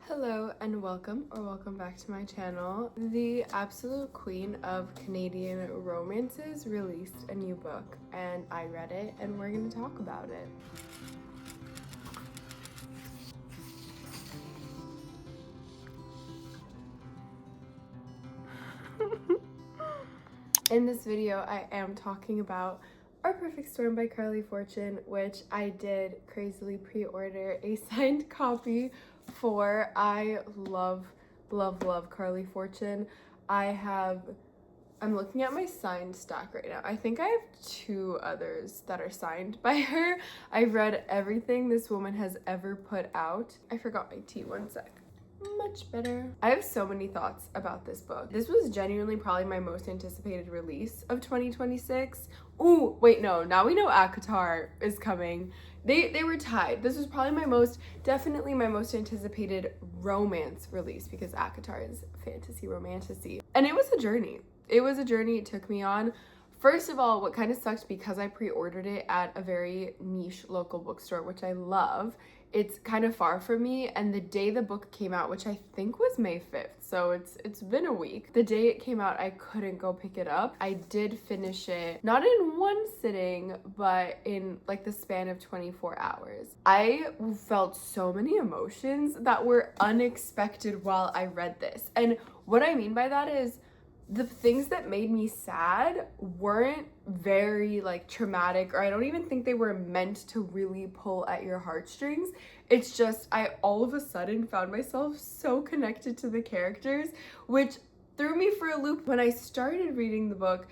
Hello and welcome back to my channel. The absolute queen of Canadian romances released a new book and I read it and we're going to talk about it. In this video, I am talking about Our Perfect Storm by Carley Fortune, which I did crazily pre-order a signed copy for. I love Carley Fortune. I'm looking at my signed stack right now. I think I have 2 others that are signed by her. I've read everything this woman has ever put out. I forgot my tea, one sec. Much better. I have so many thoughts about this book. This was genuinely probably my most anticipated release of 2026. Ooh, wait, no, now we know ACOTAR is coming. They were tied. This was probably definitely my most anticipated romance release because ACOTAR is fantasy romantasy. And it was a journey. It took me on. First of all, what kind of sucked because I pre-ordered it at a very niche local bookstore, which I love. It's kind of far from me, and the day the book came out, which I think was May 5th, so it's been a week. The day it came out, I couldn't go pick it up. I did finish it, not in one sitting, but in like the span of 24 hours. I felt so many emotions that were unexpected while I read this. And what I mean by that is, the things that made me sad weren't very like traumatic, or I don't even think they were meant to really pull at your heartstrings. It's just I all of a sudden found myself so connected to the characters, which threw me for a loop. When I started reading the book,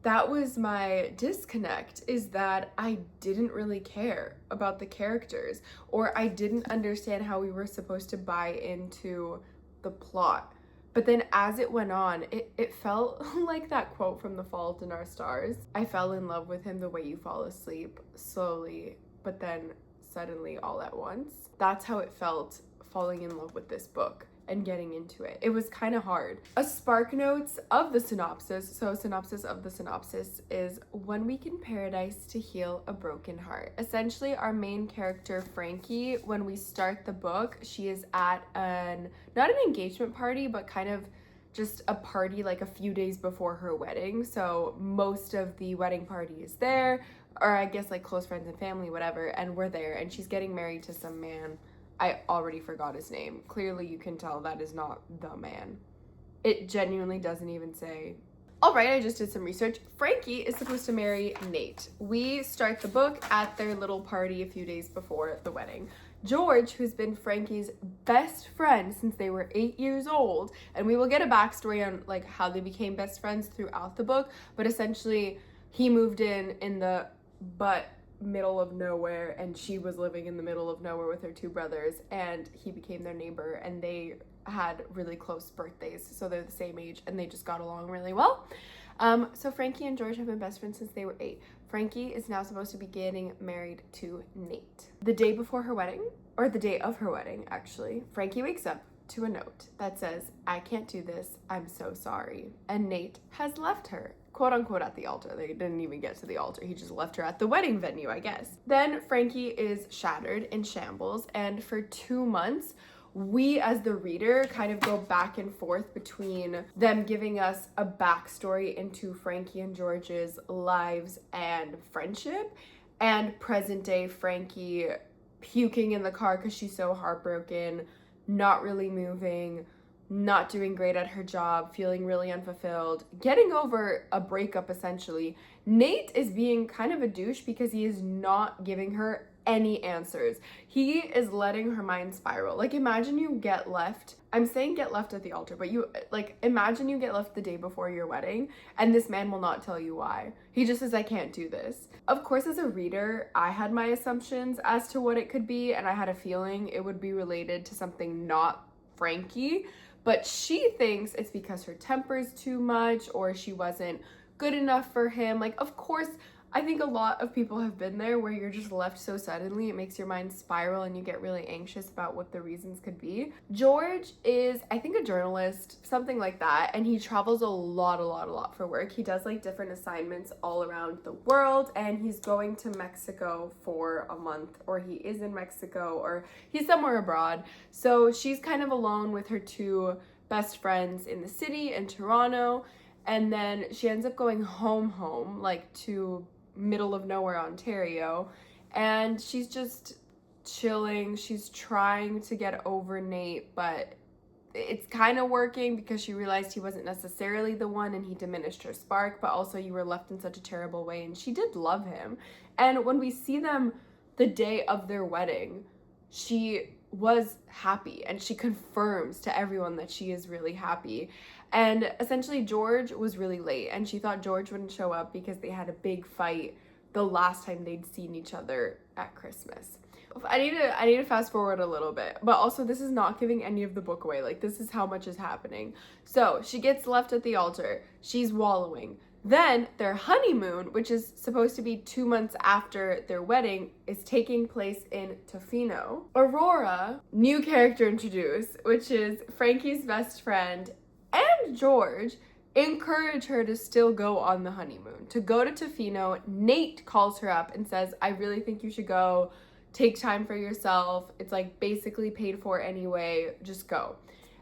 that was my disconnect, is that I didn't really care about the characters, or I didn't understand how we were supposed to buy into the plot. But then as it went on, it felt like that quote from The Fault in Our Stars. I fell in love with him the way you fall asleep, slowly, but then suddenly all at once. That's how it felt falling in love with this book and getting into it. It was kind of hard. A spark notes of the synopsis. So synopsis of the synopsis is 1 week in paradise to heal a broken heart. Essentially, our main character, Frankie, when we start the book, she is at not an engagement party, but kind of just a party like a few days before her wedding. So most of the wedding party is there, or I guess like close friends and family, whatever, and we're there, and she's getting married to some man. I already forgot his name. Clearly you can tell that is not the man. It genuinely doesn't even say. All right, I just did some research. Frankie is supposed to marry Nate. We start the book at their little party a few days before the wedding. George, who's been Frankie's best friend since they were 8 years old, and we will get a backstory on like how they became best friends throughout the book, but essentially he moved in the middle of nowhere, and she was living in the middle of nowhere with her 2 brothers, and he became their neighbor, and they had really close birthdays, so they're the same age and they just got along really well. So Frankie and George have been best friends since they were 8. Frankie is now supposed to be getting married to Nate. The day before her wedding, or the day of her wedding actually, Frankie wakes up to a note that says, "I can't do this, I'm so sorry," and Nate has left her, quote unquote, at the altar. They didn't even get to the altar. He just left her at the wedding venue, I guess. Then Frankie is shattered, in shambles, and for 2 months, we as the reader kind of go back and forth between them giving us a backstory into Frankie and George's lives and friendship, and present day Frankie puking in the car because she's so heartbroken, not really moving, not doing great at her job, feeling really unfulfilled, getting over a breakup essentially. Nate is being kind of a douche because he is not giving her any answers. He is letting her mind spiral. Like, imagine you get left, I'm saying get left at the altar, but imagine you get left the day before your wedding and this man will not tell you why. He just says, "I can't do this." Of course, as a reader, I had my assumptions as to what it could be, and I had a feeling it would be related to something not Frankie. But she thinks it's because her temper's too much, or she wasn't good enough for him. Like, of course, I think a lot of people have been there where you're just left so suddenly, it makes your mind spiral and you get really anxious about what the reasons could be. George is, I think, a journalist, something like that, and he travels a lot for work. He does like different assignments all around the world, and he's going to Mexico for a month, or he is in Mexico, or he's somewhere abroad. So she's kind of alone with her two best friends in the city in Toronto, and then she ends up going home, like to middle of nowhere Ontario, and she's just chilling. She's trying to get over Nate, but it's kind of working because she realized he wasn't necessarily the one and he diminished her spark, but also you were left in such a terrible way, and she did love him. And when we see them the day of their wedding, she was happy and she confirms to everyone that she is really happy. And essentially George was really late, and she thought George wouldn't show up because they had a big fight the last time they'd seen each other at Christmas. I need to fast forward a little bit, but also this is not giving any of the book away. Like, this is how much is happening. So she gets left at the altar. She's wallowing. Then their honeymoon, which is supposed to be 2 months after their wedding, is taking place in Tofino. Aurora, new character introduced, which is Frankie's best friend, and George encourage her to still go on the honeymoon, to go to Tofino. Nate calls her up and says, I really think you should go. Take time for yourself. It's like basically paid for anyway. Just go.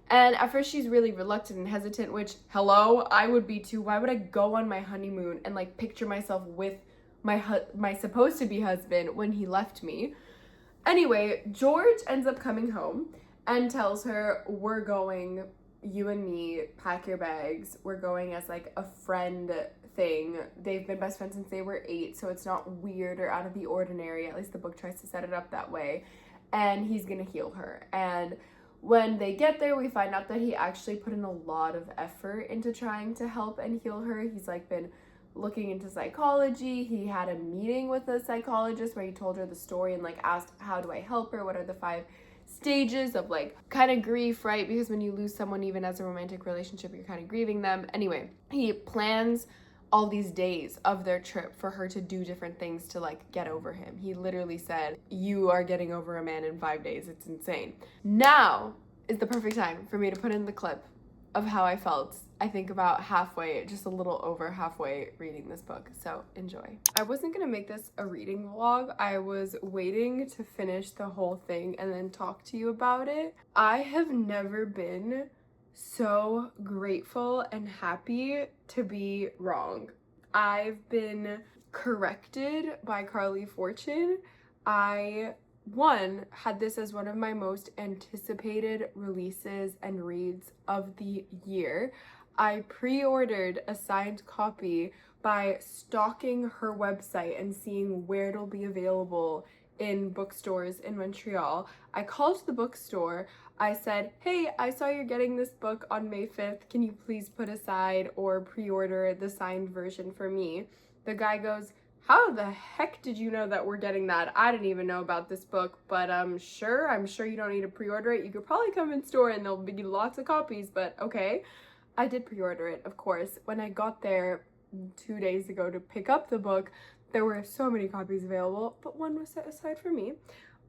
And at first she's really reluctant and hesitant, which, hello, I would be too. Why would I go on my honeymoon and like picture myself with my supposed to be husband when he left me? Anyway, George ends up coming home and tells her, we're going, you and me, pack your bags. We're going as like a friend thing. They've been best friends since they were 8, so it's not weird or out of the ordinary. At least the book tries to set it up that way. And he's gonna heal her. And when they get there, we find out that he actually put in a lot of effort into trying to help and heal her. He's like been looking into psychology. He had a meeting with a psychologist where he told her the story and like asked, how do I help her? What are the 5 stages of like kind of grief, right? Because when you lose someone, even as a romantic relationship, you're kind of grieving them. Anyway, he plans all these days of their trip for her to do different things to like get over him. He literally said, you are getting over a man in 5 days. It's insane. Now is the perfect time for me to put in the clip of how I felt, I think about halfway, just a little over halfway reading this book. So enjoy. I wasn't gonna make this a reading vlog. I was waiting to finish the whole thing and then talk to you about it. I have never been so grateful and happy to be wrong. I've been corrected by Carley Fortune. I had this as one of my most anticipated releases and reads of the year. I pre-ordered a signed copy by stalking her website and seeing where it'll be available in bookstores in Montreal. I called the bookstore. I said, hey, I saw you're getting this book on May 5th. Can you please put aside or pre-order the signed version for me? The guy goes, how the heck did you know that we're getting that? I didn't even know about this book, but I'm sure you don't need to pre-order it. You could probably come in store and there'll be lots of copies, but okay. I did pre-order it, of course. When I got there 2 days ago to pick up the book, there were so many copies available, but one was set aside for me.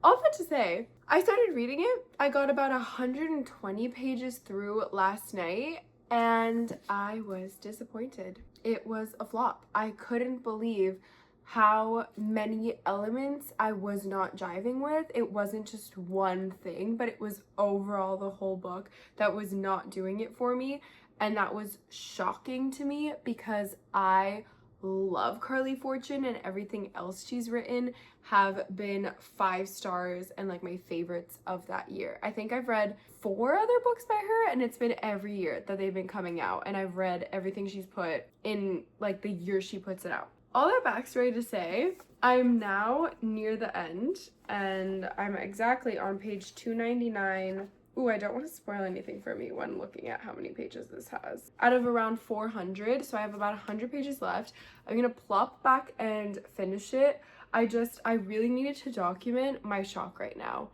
All that to say, I started reading it. I got about 120 pages through last night, and I was disappointed. It was a flop. I couldn't believe how many elements I was not jiving with. It wasn't just one thing, but it was overall the whole book that was not doing it for me. And that was shocking to me because I love Carley Fortune, and everything else she's written have been 5 stars and like my favorites of that year. I think I've read 4 other books by her, and it's been every year that they've been coming out, and I've read everything she's put in like the year she puts it out. All that backstory to say, I'm now near the end, and I'm exactly on page 299. Ooh, I don't want to spoil anything for me when looking at how many pages this has. Out of around 400, so I have about 100 pages left. I'm gonna plop back and finish it. I really needed to document my shock right now.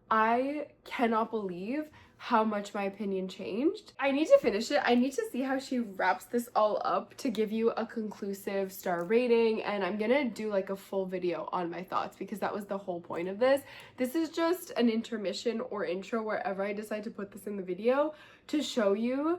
I cannot believe how much my opinion changed. I need to finish it. I need to see how she wraps this all up to give you a conclusive star rating, and I'm gonna do like a full video on my thoughts because that was the whole point of this. This is just an intermission or intro wherever I decide to put this in the video to show you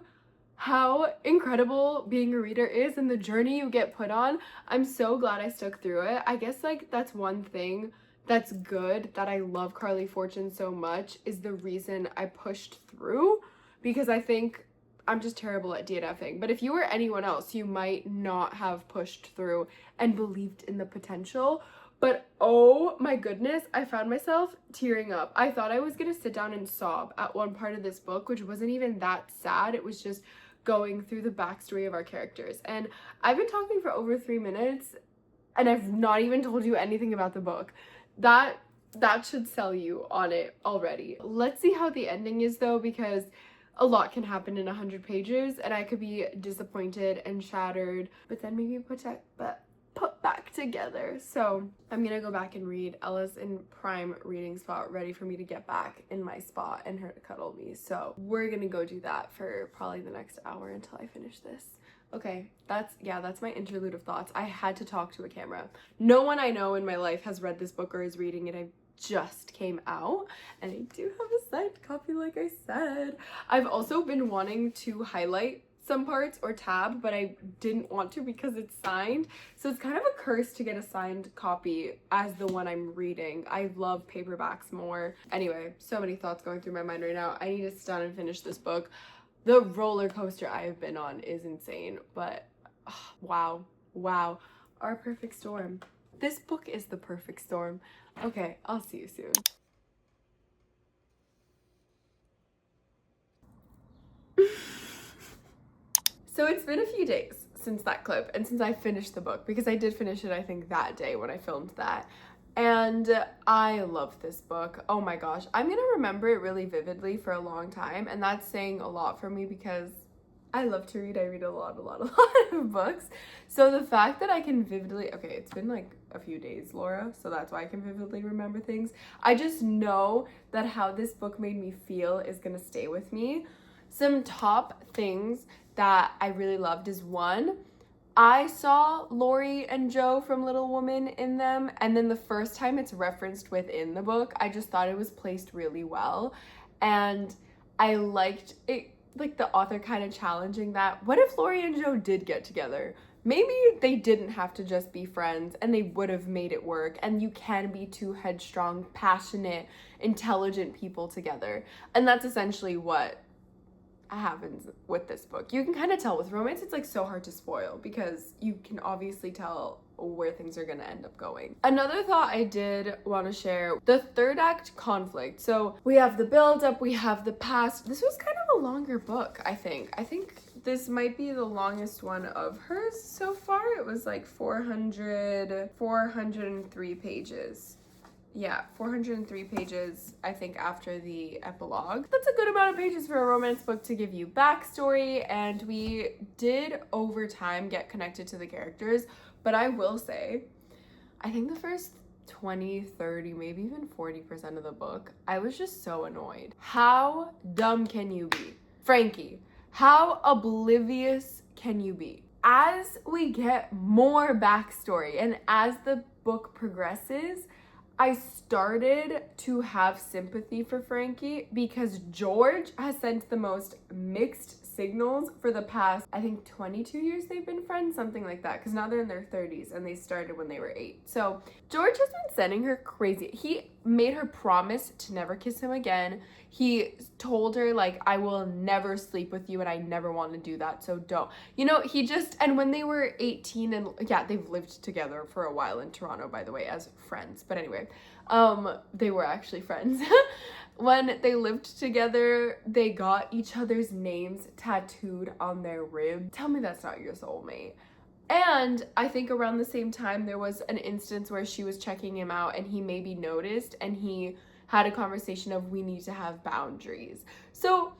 how incredible being a reader is and the journey you get put on. I'm so glad I stuck through it. I guess like that's one thing that's good that I love Carley Fortune so much is the reason I pushed through, because I think I'm just terrible at DNFing. But if you were anyone else, you might not have pushed through and believed in the potential. But oh my goodness, I found myself tearing up. I thought I was gonna sit down and sob at one part of this book, which wasn't even that sad. It was just going through the backstory of our characters. And I've been talking for over 3 minutes and I've not even told you anything about the book. That should sell you on it already. Let's see how the ending is though, because a lot can happen in 100 pages and I could be disappointed and shattered, but then maybe put back together. So I'm gonna go back and read. Ella's in prime reading spot, ready for me to get back in my spot and her to cuddle me. So we're gonna go do that for probably the next hour until I finish this. Okay, that's my interlude of thoughts. I had to talk to a camera. No one I know in my life has read this book or is reading it. I just came out and I do have a signed copy like I said. I've also been wanting to highlight some parts or tab, but I didn't want to because it's signed. So it's kind of a curse to get a signed copy as the one I'm reading. I love paperbacks more. Anyway, so many thoughts going through my mind right now. I need to sit down and finish this book. The roller coaster I have been on is insane, but wow, our perfect storm. This book is the perfect storm. Okay, I'll see you soon. So it's been a few days since that clip and since I finished the book, because I did finish it I think that day when I filmed that. And I love this book. Oh my gosh. I'm gonna remember it really vividly for a long time, and that's saying a lot for me because I love to read. I read a lot of books. So the fact that I can vividly, okay, it's been like a few days, Laura, so that's why I can vividly remember things. I just know that how this book made me feel is gonna stay with me. Some top things that I really loved is one, I saw Lori and Joe from Little Women in them, and then the first time it's referenced within the book, I just thought it was placed really well, and I liked it, like the author kind of challenging that. What if Lori and Joe did get together? Maybe they didn't have to just be friends and they would have made it work, and you can be two headstrong, passionate, intelligent people together, and that's essentially what happens with this book. You can kind of tell with romance, it's like so hard to spoil because you can obviously tell where things are going to end up going. Another thought I did want to share, the third act conflict. So we have the build up, we have the past. This was kind of a longer book, I think this might be the longest one of hers so far. It was like 403 pages. Yeah, 403 pages, I think, after the epilogue. That's a good amount of pages for a romance book to give you backstory, and we did over time get connected to the characters, but I will say, I think the first 20, 30, maybe even 40% of the book, I was just so annoyed. How dumb can you be? Frankie, how oblivious can you be? As we get more backstory and as the book progresses, I started to have sympathy for Frankie because George has sent the most mixed signals for the past, I think 22 years they've been friends, something like that, because now they're in their 30s and they started when they were 8. So George has been sending her crazy. He made her promise to never kiss him again. He told her, like, I will never sleep with you and I never want to do that, so don't. You know, he just, and when they were 18, and yeah, they've lived together for a while in Toronto, by the way, as friends. But anyway, they were actually friends. When they lived together, they got each other's names tattooed on their rib. Tell me that's not your soulmate. And I think around the same time, there was an instance where she was checking him out and he maybe noticed and he had a conversation of, we need to have boundaries. So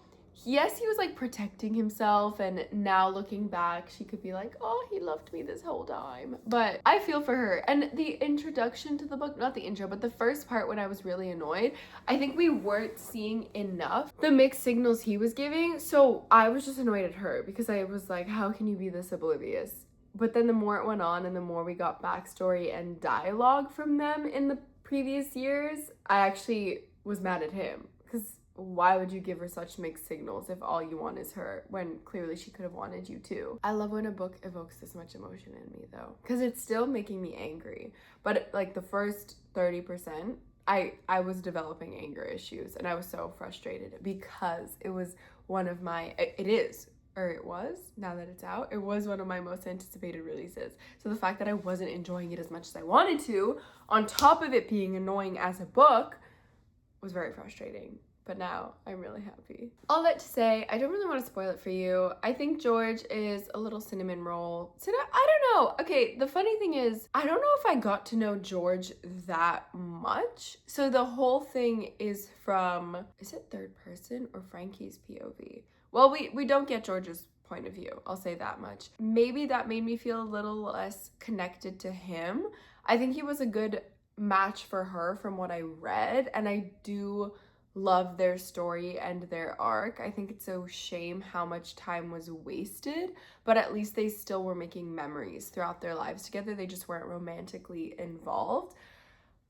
yes, he was like protecting himself, and now looking back, she could be like, oh, he loved me this whole time. But I feel for her. And the introduction to the book, not the intro, but the first part when I was really annoyed, I think we weren't seeing enough the mixed signals he was giving. So I was just annoyed at her because I was like, how can you be this oblivious? But then the more it went on and the more we got backstory and dialogue from them in the previous years, I actually was mad at him because why would you give her such mixed signals if all you want is her when clearly she could have wanted you too? I love when a book evokes this much emotion in me though, because it's still making me angry. But like the first 30%, I was developing anger issues and I was so frustrated because it was one of my, it is, or it was, now that it's out, it was one of my most anticipated releases. So the fact that I wasn't enjoying it as much as I wanted to, on top of it being annoying as a book, was very frustrating. But now I'm really happy. All that to say, I don't really want to spoil it for you. I think George is a little cinnamon roll. I don't know. Okay, the funny thing is, I don't know if I got to know George that much. So the whole thing is from, is it third person or Frankie's POV? Well, we don't get George's point of view. I'll say that much. Maybe that made me feel a little less connected to him. I think he was a good match for her from what I read, and I do love their story and their arc. I think it's a shame how much time was wasted, but at least they still were making memories throughout their lives together. They just weren't romantically involved.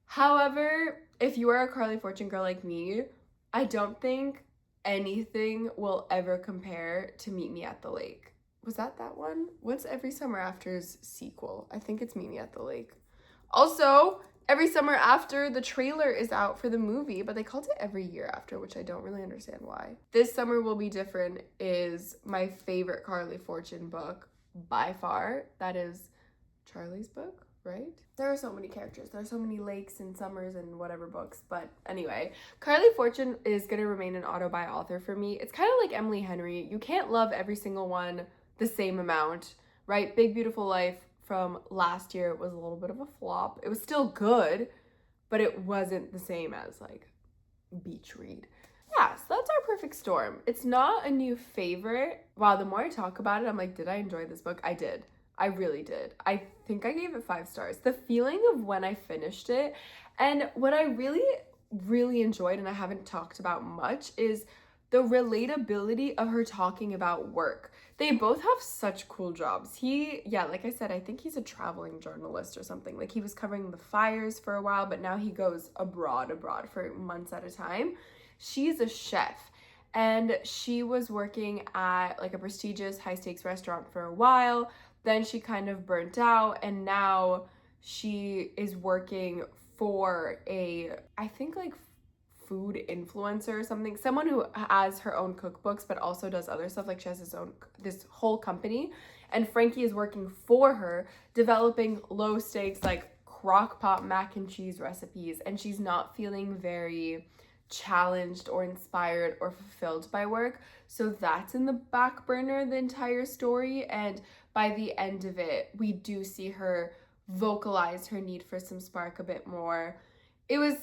However, if you are a Carley Fortune girl like me, I don't think anything will ever compare to Meet Me at the Lake. Was that one? What's Every Summer After's sequel? I think it's Meet Me at the Lake. Also, Every Summer After, the trailer is out for the movie, but they called it Every Year After, which I don't really understand why. This Summer Will Be Different is my favorite Carley Fortune book by far. That is Charlie's book, right? There are so many characters. There are so many lakes and summers and whatever books. But anyway, Carley Fortune is going to remain an auto-buy author for me. It's kind of like Emily Henry. You can't love every single one the same amount, right? Big Beautiful Life from last year was a little bit of a flop. It was still good, but it wasn't the same as like beach read. Yeah, so that's our perfect storm. It's not a new favorite. Wow, the more I talk about it, I'm like, did I enjoy this book? I did. I really did. I think I gave it 5 stars. The feeling of when I finished it, and what I really, really enjoyed, and I haven't talked about much, is the relatability of her talking about work. They both have such cool jobs. Like I said, I think he's a traveling journalist or something. Like he was covering the fires for a while, but now he goes abroad for months at a time. She's a chef. And she was working at like a prestigious high stakes restaurant for a while. Then she kind of burnt out, and now she is working for I think like food influencer or something, someone who has her own cookbooks but also does other stuff. Like she has this whole company, and Frankie is working for her developing low stakes like crock pot mac and cheese recipes, and she's not feeling very challenged or inspired or fulfilled by work. So that's in the back burner the entire story, and by the end of it we do see her vocalize her need for some spark a bit more. It was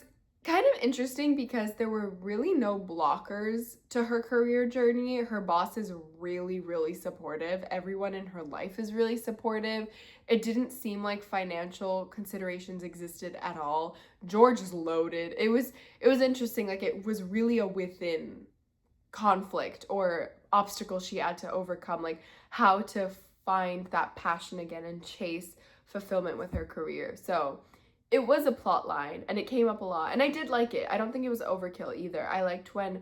kind of interesting because there were really no blockers to her career journey. Her boss is really, really supportive. Everyone in her life is really supportive. It didn't seem like financial considerations existed at all. George is loaded. It was interesting. Like it was really a within conflict or obstacle she had to overcome, like how to find that passion again and chase fulfillment with her career. So it was a plot line and it came up a lot, and I did like it. I don't think it was overkill either. I liked when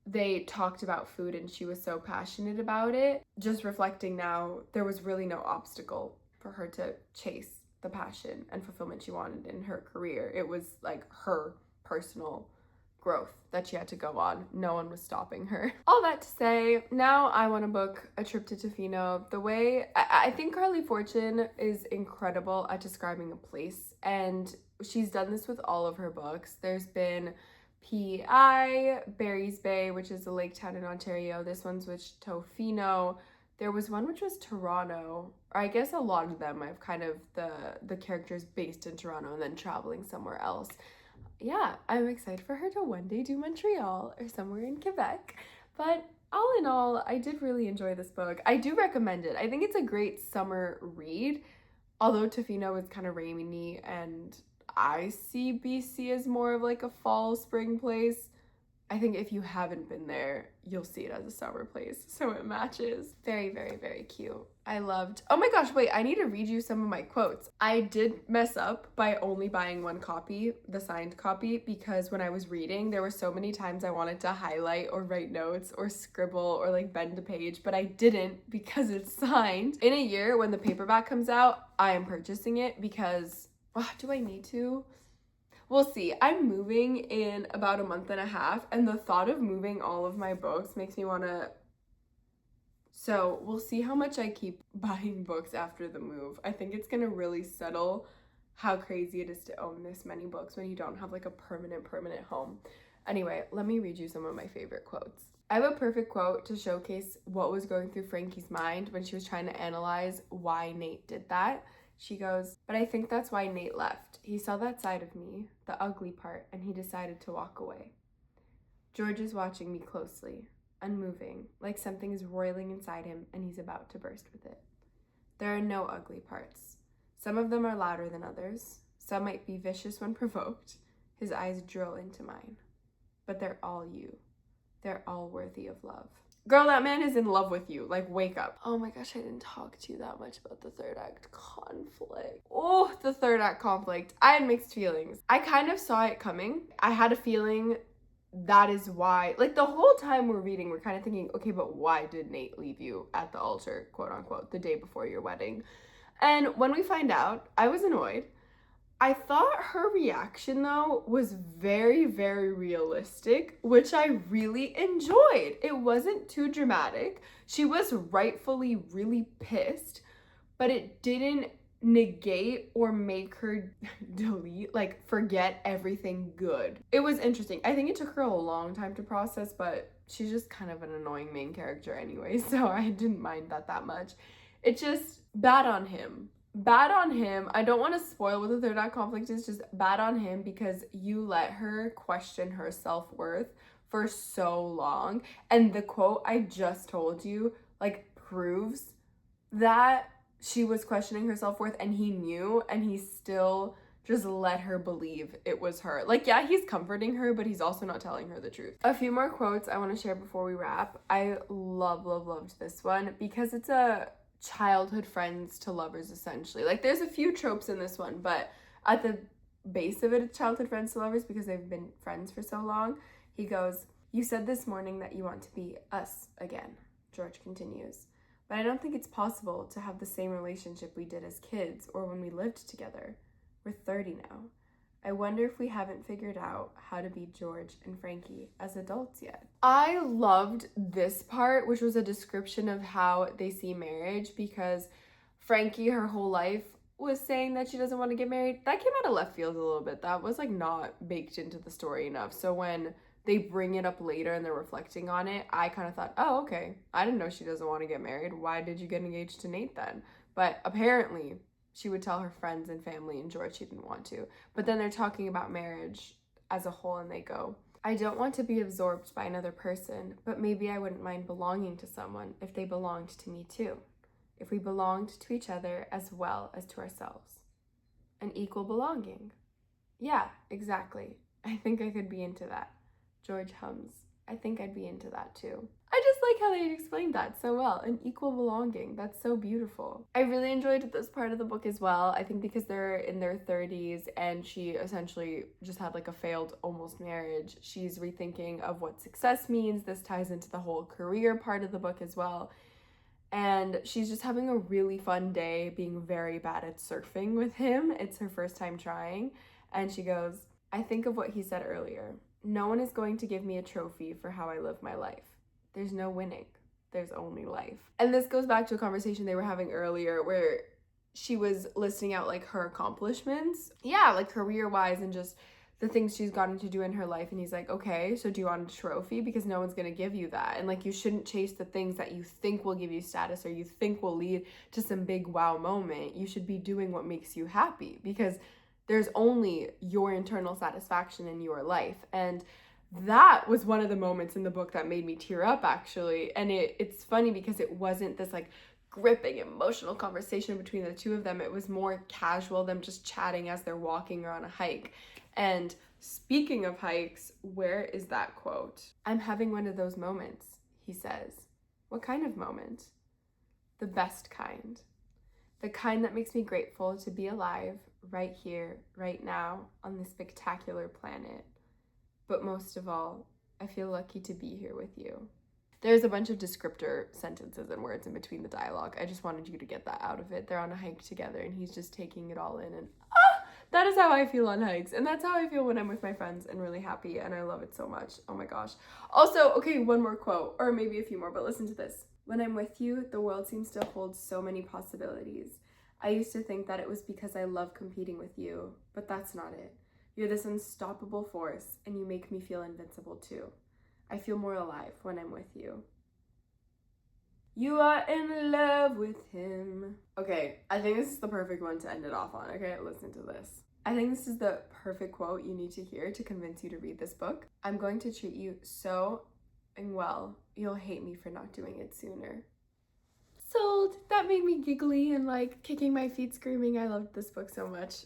they talked about food and she was so passionate about it. Just reflecting now, there was really no obstacle for her to chase the passion and fulfillment she wanted in her career. It was like her personal growth that she had to go on. No one was stopping her. All that to say, now I want to book a trip to Tofino. The way I think Carley Fortune is incredible at describing a place, and she's done this with all of her books. There's been PI, Barry's Bay, which is a lake town in Ontario. This one's with Tofino. There was one which was Toronto, or I guess a lot of them I've kind of the characters based in Toronto and then traveling somewhere else. Yeah, I'm excited for her to one day do Montreal or somewhere in Quebec. But all in all, I did really enjoy this book. I do recommend it. I think it's a great summer read, although Tofino is kind of rainy and I see BC as more of like a fall spring place. I think if you haven't been there, you'll see it as a summer place, so it matches. Very, very, very cute. I loved, oh my gosh, wait, I need to read you some of my quotes. I did mess up by only buying one copy, the signed copy, because when I was reading, there were so many times I wanted to highlight or write notes or scribble or like bend a page, but I didn't because it's signed. In a year, when the paperback comes out, I am purchasing it because, do I need to? We'll see. I'm moving in about a month and a half, and the thought of moving all of my books makes me want to. So we'll see how much I keep buying books after the move. I think it's going to really settle how crazy it is to own this many books when you don't have like a permanent home. Anyway, let me read you some of my favorite quotes. I have a perfect quote to showcase what was going through Frankie's mind when she was trying to analyze why Nate did that. She goes, "But I think that's why Nate left. He saw that side of me, the ugly part, and he decided to walk away. George is watching me closely, unmoving, like something is roiling inside him and he's about to burst with it. There are no ugly parts. Some of them are louder than others. Some might be vicious when provoked. His eyes drill into mine. But they're all you. They're all worthy of love." Girl, that man is in love with you. Like, wake up. Oh my gosh, I didn't talk to you that much about the third act conflict. Oh, the third act conflict. I had mixed feelings. I kind of saw it coming. I had a feeling that is why, like the whole time we're reading, we're kind of thinking, okay, but why did Nate leave you at the altar, quote unquote, the day before your wedding? And when we find out, I was annoyed. I thought her reaction, though, was very, very realistic, which I really enjoyed. It wasn't too dramatic. She was rightfully really pissed, but it didn't negate or make her forget everything good. It was interesting. I think it took her a long time to process, but she's just kind of an annoying main character anyway, so I didn't mind that much. It just, bad on him. Bad on him. I don't want to spoil what the third act conflict is, just bad on him because you let her question her self-worth for so long. And the quote I just told you, proves that she was questioning her self-worth and he knew, and he still just let her believe it was her. Yeah, he's comforting her, but he's also not telling her the truth. A few more quotes I want to share before we wrap. I loved this one because it's a childhood friends to lovers, essentially. There's a few tropes in this one, but at the base of it, it's childhood friends to lovers because they've been friends for so long. He goes, "You said this morning that you want to be us again," George continues, "but I don't think it's possible to have the same relationship we did as kids or when we lived together. We're 30 now. I wonder if we haven't figured out how to be George and Frankie as adults yet." I loved this part, which was a description of how they see marriage, because Frankie, her whole life, was saying that she doesn't want to get married. That came out of left field a little bit. That was not baked into the story enough. So when they bring it up later and they're reflecting on it, I kind of thought, oh, okay, I didn't know she doesn't want to get married. Why did you get engaged to Nate then? But apparently she would tell her friends and family and George she didn't want to. But then they're talking about marriage as a whole and they go, "I don't want to be absorbed by another person, but maybe I wouldn't mind belonging to someone if they belonged to me too. If we belonged to each other as well as to ourselves. An equal belonging." Yeah, exactly. I think I could be into that. George hums. I think I'd be into that too. I just like how they explained that so well. An equal belonging. That's so beautiful. I really enjoyed this part of the book as well. I think because they're in their 30s and she essentially just had a failed almost marriage, she's rethinking of what success means. This ties into the whole career part of the book as well. And she's just having a really fun day being very bad at surfing with him. It's her first time trying. And she goes, "I think of what he said earlier. No one is going to give me a trophy for how I live my life. There's no winning. There's only life." And this goes back to a conversation they were having earlier where she was listing out her accomplishments. Yeah, career-wise and just the things she's gotten to do in her life. And he's like, "Okay, so do you want a trophy? Because no one's going to give you that. And you shouldn't chase the things that you think will give you status or you think will lead to some big wow moment. You should be doing what makes you happy because there's only your internal satisfaction in your life." And That was one of the moments in the book that made me tear up, actually. And it's funny because it wasn't this like gripping emotional conversation between the two of them. It was more casual, them just chatting as they're walking or on a hike. And speaking of hikes, where is that quote? "I'm having one of those moments," he says. "What kind of moment?" "The best kind. The kind that makes me grateful to be alive, right here, right now, on this spectacular planet. But most of all, I feel lucky to be here with you." There's a bunch of descriptor sentences and words in between the dialogue. I just wanted you to get that out of it. They're on a hike together and he's just taking it all in, and that is how I feel on hikes. And that's how I feel when I'm with my friends and really happy, and I love it so much. Oh my gosh. Also, okay, one more quote, or maybe a few more, but listen to this. "When I'm with you, the world seems to hold so many possibilities. I used to think that it was because I love competing with you, but that's not it. You're this unstoppable force, and you make me feel invincible too. I feel more alive when I'm with you." You are in love with him. Okay, I think this is the perfect one to end it off on. Okay, listen to this. I think this is the perfect quote you need to hear to convince you to read this book. "I'm going to treat you so well, you'll hate me for not doing it sooner." Sold. That made me giggly and like kicking my feet screaming. I loved this book so much.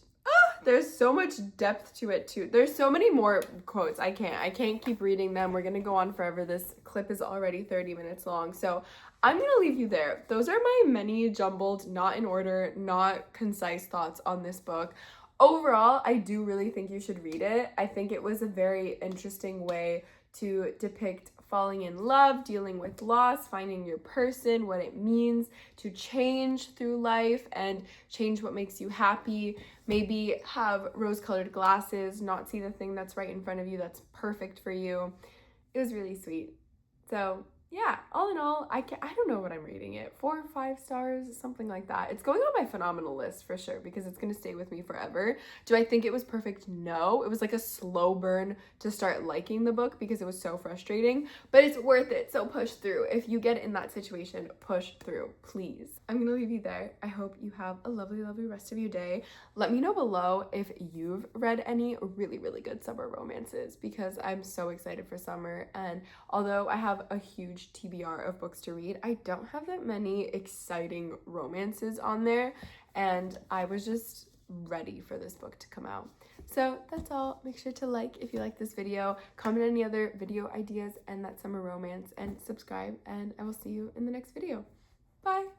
There's so much depth to it too. There's so many more quotes. I can't keep reading them. We're gonna go on forever. This clip is already 30 minutes long, so I'm gonna leave you there. Those are my many jumbled, not in order, not concise thoughts on this book. Overall, I do really think you should read it. I think it was a very interesting way to depict falling in love, dealing with loss, finding your person, what it means to change through life and change what makes you happy. Maybe have rose-colored glasses, not see the thing that's right in front of you that's perfect for you. It was really sweet. So yeah, all in all, I don't know what I'm rating it. 4 or 5 stars, something like that. It's going on my phenomenal list for sure because it's going to stay with me forever. Do I think it was perfect? No. It was like a slow burn to start liking the book because it was so frustrating, but it's worth it. So push through. If you get in that situation, push through, please. I'm going to leave you there. I hope you have a lovely, lovely rest of your day. Let me know below if you've read any really, really good summer romances because I'm so excited for summer. And although I have a huge TBR of books to read, I don't have that many exciting romances on there, and I was just ready for this book to come out. So that's all. Make sure to like if you like this video, comment any other video ideas and that summer romance, and subscribe, and I will see you in the next video. Bye!